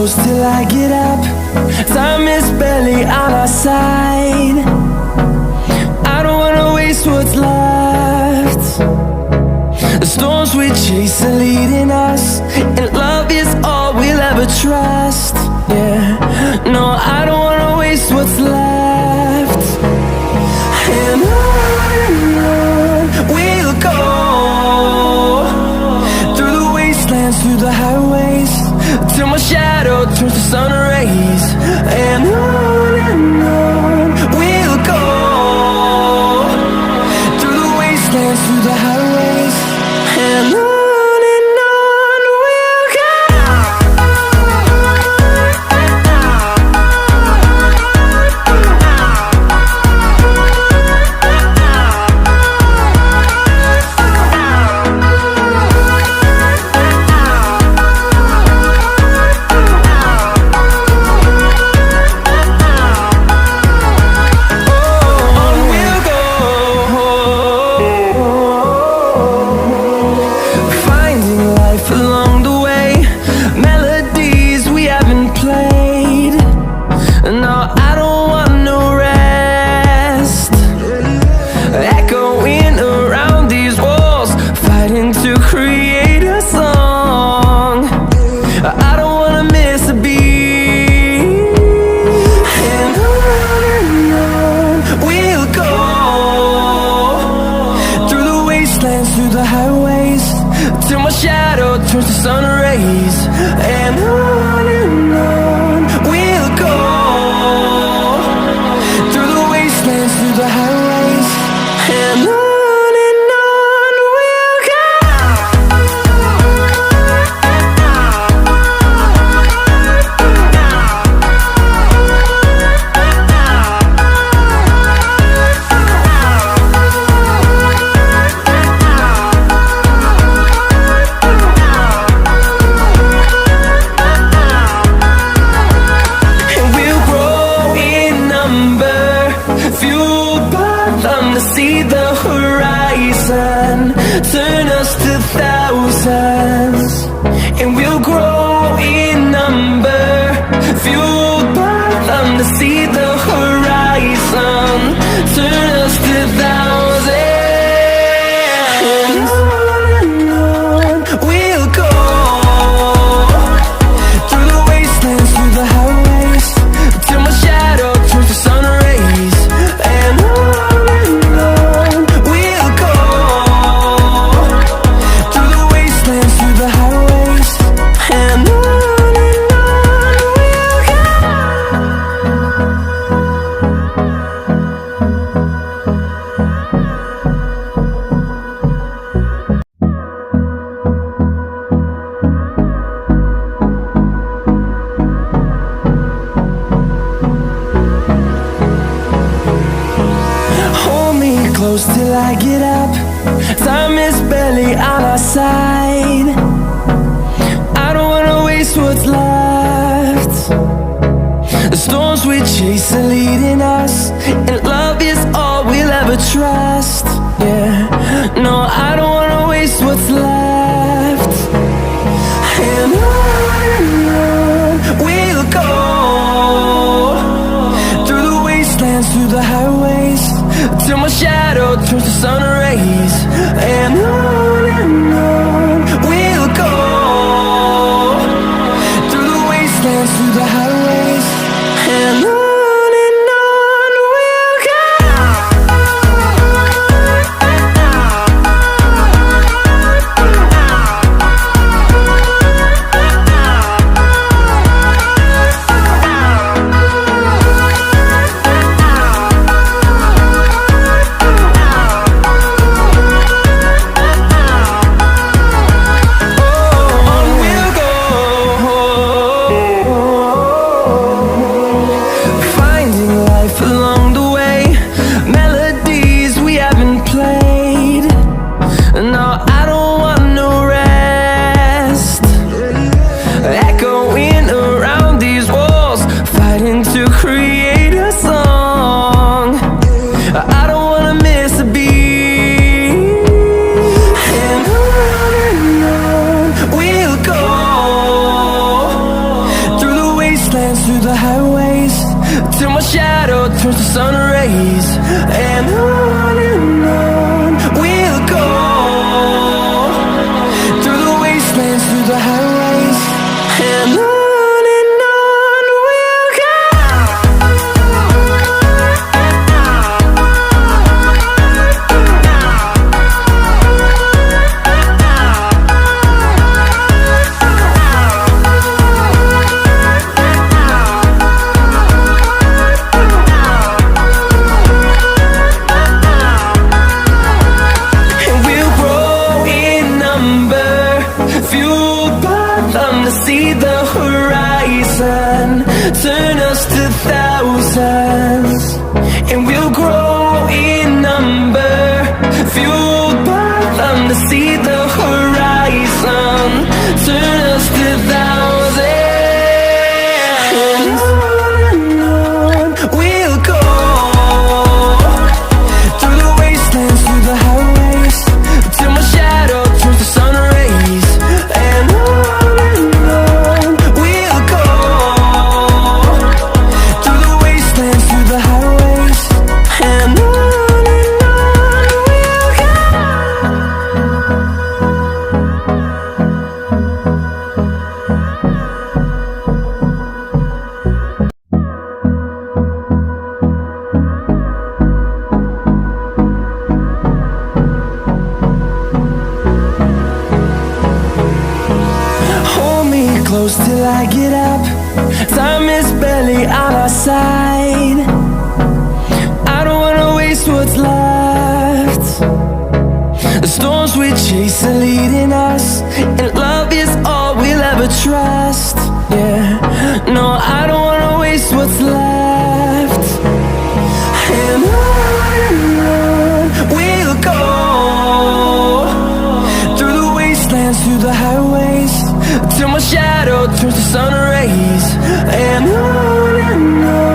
close till I get up. Time is barely on our side. I don't wanna waste what's left. The storms we chase are leading us, and love is all we'll ever trust. Yeah, no, I don't wanna waste what's left. And on we'll go, through the wastelands, through the highways, till my shadow turns to sun rays. And on we'll go, through the wastelands, through the highways, and on we'll go. Through the highways, till my shadow turns to sun rays. And on we'll go, through the wastelands, through the highways, and on we'll go. See the horizon, turn us to thousands, and we'll grow in number, fueled by them to see the horizon, turn us to thousands. And on we'll go, through the wastelands, through the highways, till my shadow turns to sun rays. And on close till I get up. Time is barely on our side. I don't wanna waste what's left. The storms we chase are leading us, and love is all we'll ever trust. Yeah, no, I don't wanna waste what's left. And on we'll go, through the wastelands, through the highways, till my shadow turns to sun rays. And on we'll go, through the wastelands, through the highways, and on we'll go. sun rays. And on we'll go, through the wastelands, through the highways. And on we'll go. See the horizon, turn us to thousands, and we'll grow in number, fueled by them to see the horizon, turn us to thousands. And on we'll go, through the wastelands, through the highways, till my shadow turns to sun rays. And close till I get up. Time is barely on our side. I don't wanna waste what's left. The storms we chase are leading us, and love is all we'll ever trust. Yeah, no, I don't wanna waste what's left. And on we'll go, through the wastelands, through the highways, till my shadow turns to sun rays. And on